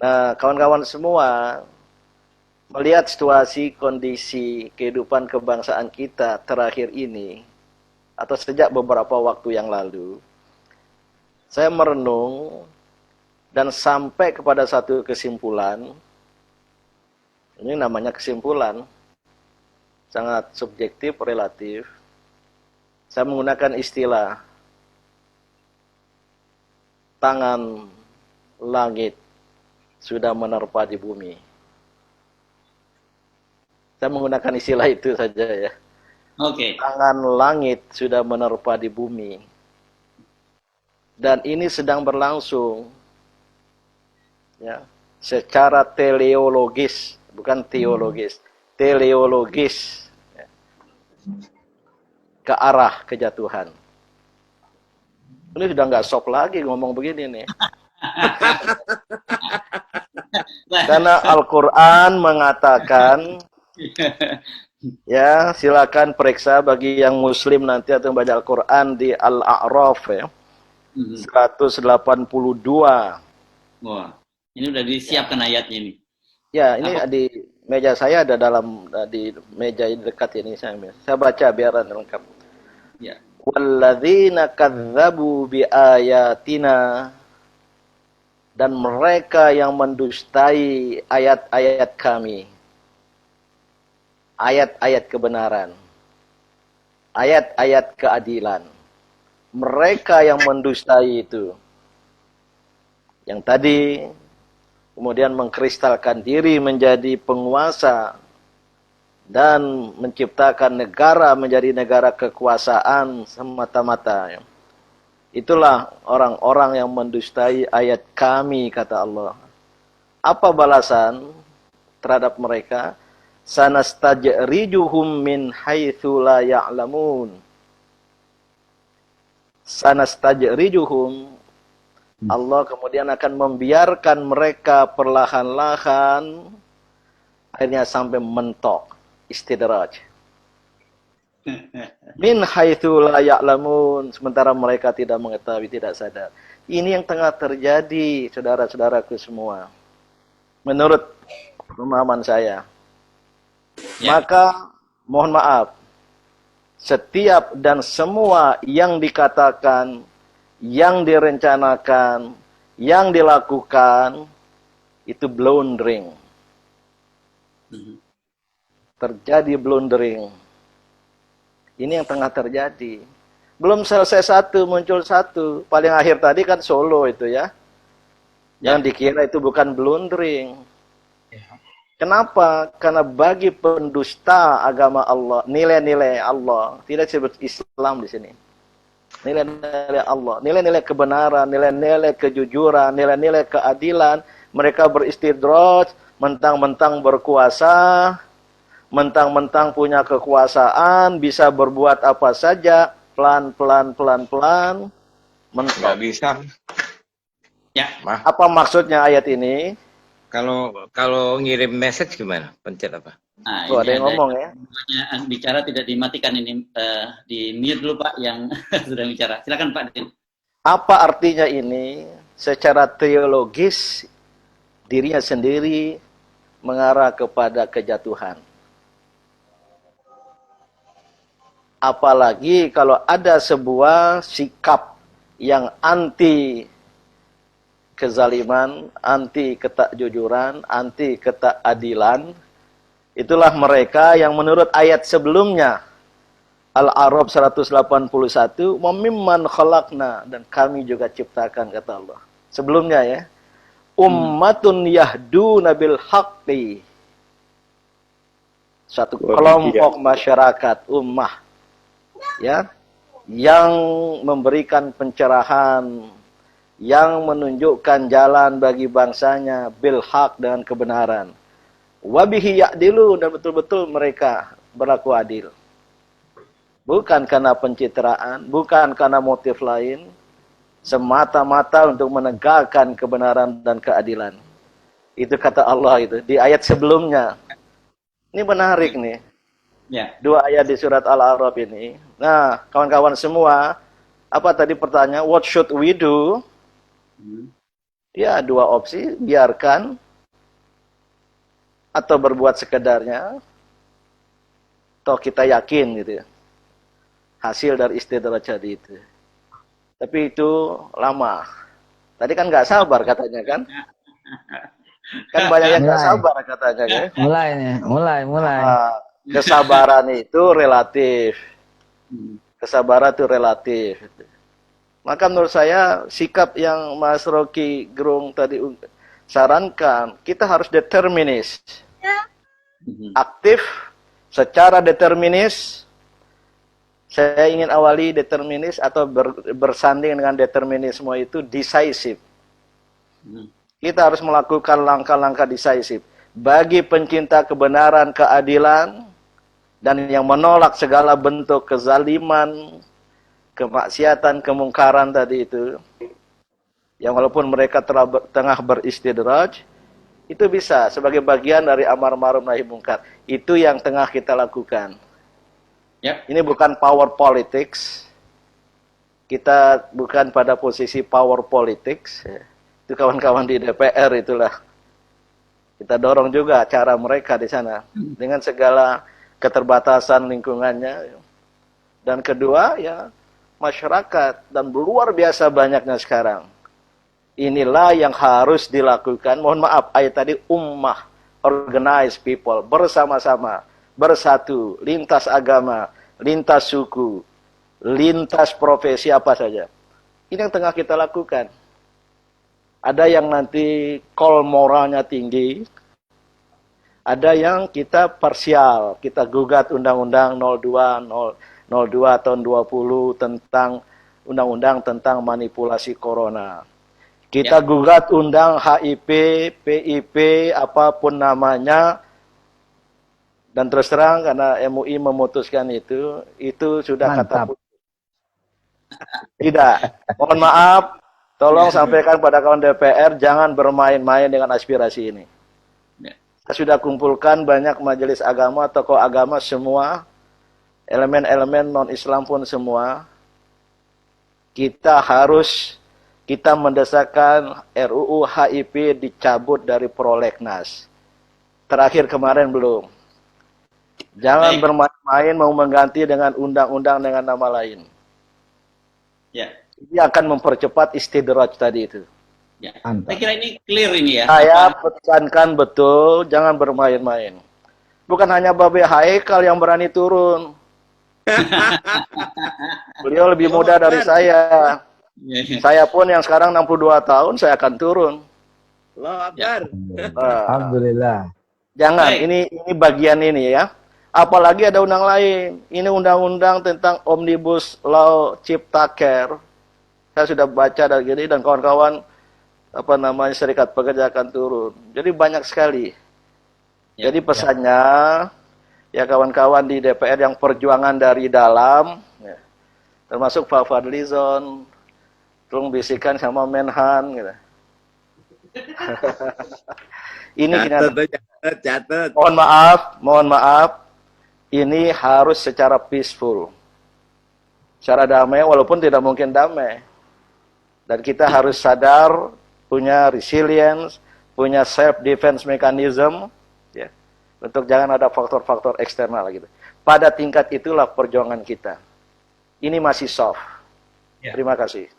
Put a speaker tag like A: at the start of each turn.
A: Nah, kawan-kawan semua, melihat situasi kondisi kehidupan kebangsaan kita terakhir ini, atau sejak beberapa waktu yang lalu, saya merenung dan sampai kepada satu kesimpulan. Ini namanya kesimpulan, sangat subjektif, relatif. Saya menggunakan istilah tangan langit sudah menerpa di bumi. Saya menggunakan istilah itu saja ya.
B: Oke.
A: Tangan langit sudah menerpa di bumi. Dan ini sedang berlangsung ya, secara teleologis, bukan teologis, teleologis ya, ke arah kejatuhan. Ini sudah nggak sop lagi ngomong begini nih. Karena Al-Quran mengatakan, ya silakan periksa bagi yang muslim nanti atau baca Al-Quran di Al-A'raf ya, 182.
B: Wah, ini udah disiapkan ayatnya ini.
A: Ya, ini
B: Apa?
A: di meja saya ada di meja dekat ini saya baca biar lengkap.
B: Ya.
A: Walladzina kadzabu biayatina, dan mereka yang mendustai ayat-ayat kami. Ayat-ayat kebenaran. Ayat-ayat keadilan. Mereka yang mendustai itu. Yang tadi kemudian mengkristalkan diri menjadi penguasa dan menciptakan negara menjadi negara kekuasaan semata-mata. Itulah orang-orang yang mendustai ayat kami, kata Allah. Apa balasan terhadap mereka? Sanastajrijuhum min haitsu la ya'lamun. Sanastajrijuhum, Allah kemudian akan membiarkan mereka perlahan-lahan akhirnya sampai mentok, istidraj. Min haitsu la ya'lamun, sementara mereka tidak mengetahui, tidak sadar. Ini yang tengah terjadi, saudara-saudaraku semua. Menurut pemahaman saya.
B: Ya.
A: Maka mohon maaf, setiap dan semua yang dikatakan, yang direncanakan, yang dilakukan, itu blundering. Terjadi blundering. Ini yang tengah terjadi. Belum selesai satu, muncul satu. Paling akhir tadi kan Solo itu ya. Yang dikira itu bukan blundering. Kenapa? Karena bagi pendusta agama Allah, nilai-nilai Allah, tidak disebut Islam di sini. Nilai-nilai Allah, nilai-nilai kebenaran, nilai-nilai kejujuran, nilai-nilai keadilan, mereka beristidraj, mentang-mentang berkuasa, mentang-mentang punya kekuasaan, bisa berbuat apa saja, pelan-pelan, pelan-pelan, mentok.
C: Nggak bisa.
B: Ya.
A: Apa maksudnya ayat ini?
C: Kalau ngirim message gimana? Pencet apa?
B: Nah,
A: Tuh,
B: ini
A: ada yang ngomong ya.
B: bicara tidak dimatikan ini, di mute dulu Pak yang sudah bicara. Silakan Pak.
A: Apa artinya ini? Secara teologis, dirinya sendiri mengarah kepada kejatuhan. Apalagi kalau ada sebuah sikap yang anti kezaliman, anti ketakjujuran, anti ketakadilan, itulah mereka yang menurut ayat sebelumnya, Al-A'raf 181, "Mimman khalaqna", dan kami juga ciptakan, kata Allah. Sebelumnya ya, ummatun yahduna bil haqqi. Satu kelompok masyarakat, ummah ya, yang memberikan pencerahan, yang menunjukkan jalan bagi bangsanya bil haq, dengan kebenaran. Wabihi ya'dilu, dan betul-betul mereka berlaku adil. Bukan karena pencitraan, bukan karena motif lain, semata-mata untuk menegakkan kebenaran dan keadilan. Itu kata Allah itu di ayat sebelumnya. Ini menarik nih.
B: Ya.
A: Dua ayat di surat Al-A'raf ini. Nah, kawan-kawan semua, apa tadi pertanyaan? What should we do? Ya, dua opsi, biarkan atau berbuat sekedarnya, toh kita yakin gitu ya, hasil dari istidraj tadi itu. Tapi itu lama. Tadi kan nggak sabar katanya kan? Kan banyak yang nggak
D: Mulai,
A: sabar katanya kan?
D: mulai nih, mulai.
A: Ah, kesabaran itu relatif.
B: Hmm.
A: Kesabaran itu relatif. Maka menurut saya sikap yang Mas Rocky Gerung tadi sarankan, kita harus determinis,
B: Hmm.
A: aktif, secara determinis. Saya ingin awali determinis atau bersanding dengan determinisme itu decisive.
B: Hmm.
A: Kita harus melakukan langkah-langkah decisive. Bagi pencinta kebenaran, keadilan, dan yang menolak segala bentuk kezaliman, kemaksiatan, kemungkaran tadi itu, yang walaupun mereka tengah beristidraj, itu bisa sebagai bagian dari amar ma'ruf nahi mungkar. Itu yang tengah kita lakukan.
B: Yap.
A: Ini bukan power politics. Kita bukan pada posisi power politics. Itu kawan-kawan di DPR itulah. Kita dorong juga cara mereka di sana dengan segala keterbatasan lingkungannya. Dan kedua ya masyarakat, dan luar biasa banyaknya sekarang. Inilah yang harus dilakukan. Mohon maaf, ayat tadi ummah, organize people, bersama-sama, bersatu, lintas agama, lintas suku, lintas profesi apa saja. Ini yang tengah kita lakukan. Ada yang nanti call moralnya tinggi, ada yang kita parsial, kita gugat Undang-Undang 02 tahun 20 tentang Undang-Undang tentang manipulasi corona. Kita gugat undang HIP, PIP, apapun namanya, dan terus terang karena MUI memutuskan itu sudah
D: Mantap.
A: kata putus. Tidak, mohon maaf, tolong sampaikan pada kawan DPR, jangan bermain-main dengan aspirasi ini. Saya sudah kumpulkan banyak majelis agama, tokoh agama semua, elemen-elemen non-Islam pun semua. Kita mendesakkan RUU HIP dicabut dari prolegnas. Terakhir kemarin belum. Jangan bermain-main mau mengganti dengan undang-undang dengan nama lain.
B: Ya.
A: Ini akan mempercepat istidraj tadi itu.
B: Ya.
D: Mantap.
B: Saya kira ini clear ini ya.
A: Saya pesankan betul, jangan bermain-main. Bukan hanya Babe Haikal yang berani turun. Beliau lebih muda dari saya. Saya pun yang sekarang 62 tahun, saya akan turun.
C: Allahu Akbar.
D: Alhamdulillah.
A: Jangan,
B: Baik.
A: ini bagian ini ya. Apalagi ada undang lain. Ini undang-undang tentang Omnibus Law Ciptaker. Saya sudah baca dan gini, dan kawan-kawan serikat pekerja akan turun. Jadi banyak sekali.
B: Ya.
A: Jadi pesannya ya kawan-kawan di DPR yang perjuangan dari dalam, ya, termasuk Pak Fadlizon, tolong bisikan sama Menhan gitu. Ini
C: Catat.
A: mohon maaf, ini harus secara peaceful, secara damai, walaupun tidak mungkin damai. Dan kita harus sadar, punya resilience, punya self defense mechanism, ya, untuk jangan ada faktor-faktor eksternal gitu. Pada tingkat itulah perjuangan kita. Ini masih soft.
C: Ya.
A: Terima kasih.